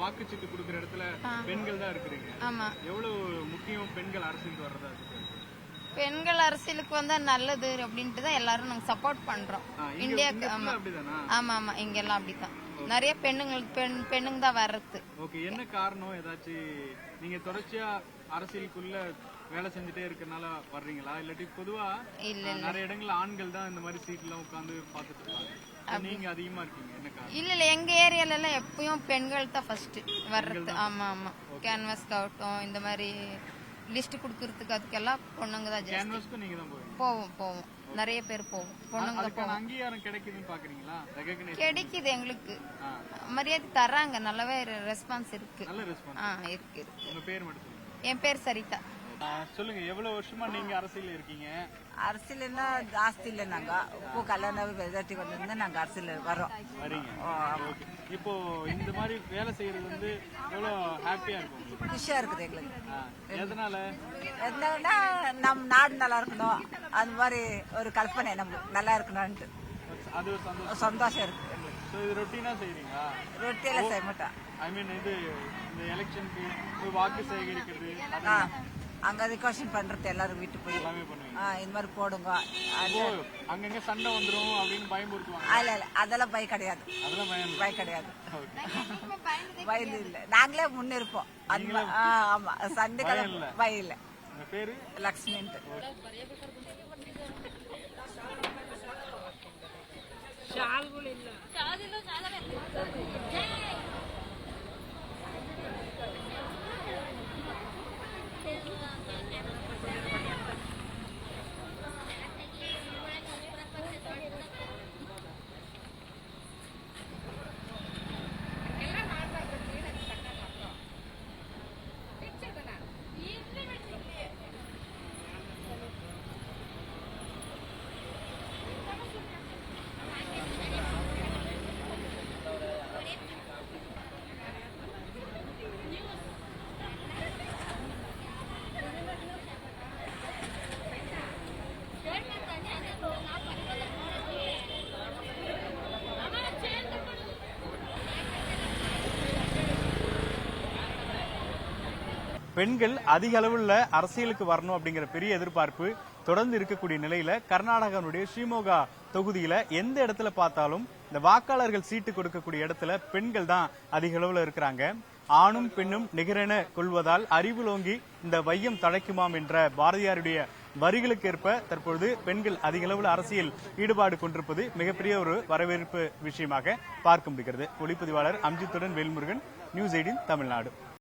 வாக்குச்சீட்டு கொடுக்குற இடத்துல பெண்கள் தான் இருக்கிறீங்க. ஆமா. எவ்வளவு முக்கியம் பெண்கள் அரசியலுக்கு வர்றதா இருக்கு? பெண்கள் அரசியலுக்கு வந்தா நல்லது அப்படின்ட்டு தான் எல்லாரும் நாங்க சப்போர்ட் பண்றோம். இந்தியாவுக்கு. ஆமா ஆமா ஆமா, இங்க எல்லாம் அப்படித்தான். நிறைய பெண்ணுங்க தான் வர்றது. ஓகே, என்ன காரணம்? ஏதாச்சும் நீங்க தொடர்ச்சியா அரசியலுக்குள்ள வேலை செஞ்சுட்டே இருக்கனால வர்றீங்களா, இல்லாட்டி பொதுவா நிறைய இடங்கள்ல ஆண்கள் தான் இந்த மாதிரி சீட்ல உட்காந்து பாத்துட்டு இருக்காங்க, நீங்க அதிகமா இருக்கீங்க, என்ன காரணம்? இல்ல எங்க ஏரியால எல்லாம் எப்பயும் பெண்கள் தான் ஃபர்ஸ்ட் வர்றது. ஆமா ஆமா, கேன்வாஸ் ஆகட்டும், இந்த மாதிரி லிஸ்ட் குடுக்கறதுக்கு அதுக்கெல்லாம் பொண்ணுங்க தான் ஜாஸ்தி. கேன்வாஸ்க்கு நீங்க தான் போவோம் நிறைய பேர் போவோம். பொண்ணுங்க போவோம். அங்கீகாரம் கிடைக்குதுன்னு பாக்குறீங்களா? கிடைக்குது, எங்களுக்கு மரியாதை தராங்க, நல்லாவே ரெஸ்பான்ஸ் இருக்கு. நல்ல ரெஸ்பான்ஸ் இருக்கு. உங்க பேர் மட்டும் சொல்லுங்க. என் பேர் சரிதா. சொல்லுங்க, எவ்வளவு வருஷமா நீங்க அரசியல் இருக்கீங்க? அரசியல் ஜாஸ்தி இல்ல, நாங்க உப்பு கல்யாணம் வெதாட்டி வந்து நாங்க அரசியல் வரோம். வரீங்க. இப்போ இந்த மாதிரி வேலை செய்யறது வந்து எவ்வளவு ஹாப்பியா இருக்கும்? குஷியா இருக்குது எங்களுக்கு. எதனால? எதனாலன்னா நம் நாடு நல்லா இருக்கணும், அந்த மாதிரி ஒரு கல்பனை நமக்கு நல்லா இருக்கணும்னு அது சந்தோஷம் இருக்கு. இது ரொட்டீனா செய்றீங்களா? ரொட்டீனா செய்ய மாட்டோம். ஐ மீன் இது இந்த எலெக்ஷனுக்கு வாக்கு சேகரிக்கிறது அங்க ரிகவர்ஷன் பண்றது, எல்லாரும் வீட்டு போய் எல்லாமே பண்ணுவீங்க. இந்த மாதிரி போடுங்க, அங்கங்க சண்டை வந்துரும் அப்படின்னு பயமுறுத்துவாங்க. இல்ல அதெல்லாம் பயம் கிடையாது. அதெல்லாம் பயம் கிடையாது. பயந்து இல்ல, நாங்களே முன்னிருப்போம். ஆமா, சண்டை பயம் இல்ல. பேரு லக்ஷ்மி. பெண்கள் அதிக அளவுல அரசியலுக்கு வரணும் அப்படிங்கிற பெரிய எதிர்பார்ப்பு தொடர்ந்து இருக்கக்கூடிய நிலையில கர்நாடகாவுடைய ஷிமோகா தொகுதியில எந்த இடத்துல பார்த்தாலும் இந்த வாக்காளர்கள் சீட்டு கொடுக்கக்கூடிய இடத்துல பெண்கள் தான் அதிக அளவுல இருக்கிறாங்க. ஆணும் பெண்ணும் நிகரென கொள்வதால் அறிவுலோங்கி இந்த வையம் தழைக்குமாம் என்ற பாரதியாருடைய வரிகளுக்கு ஏற்ப தற்பொழுது பெண்கள் அதிக அளவில் அரசியல் ஈடுபாடு கொண்டிருப்பது மிகப்பெரிய ஒரு வரவேற்பு விஷயமாக பார்க்க முடிகிறது. ஒளிப்பதிவாளர் அம்ஜித்துடன் வேல்முருகன், நியூஸ் 18 தமிழ்நாடு.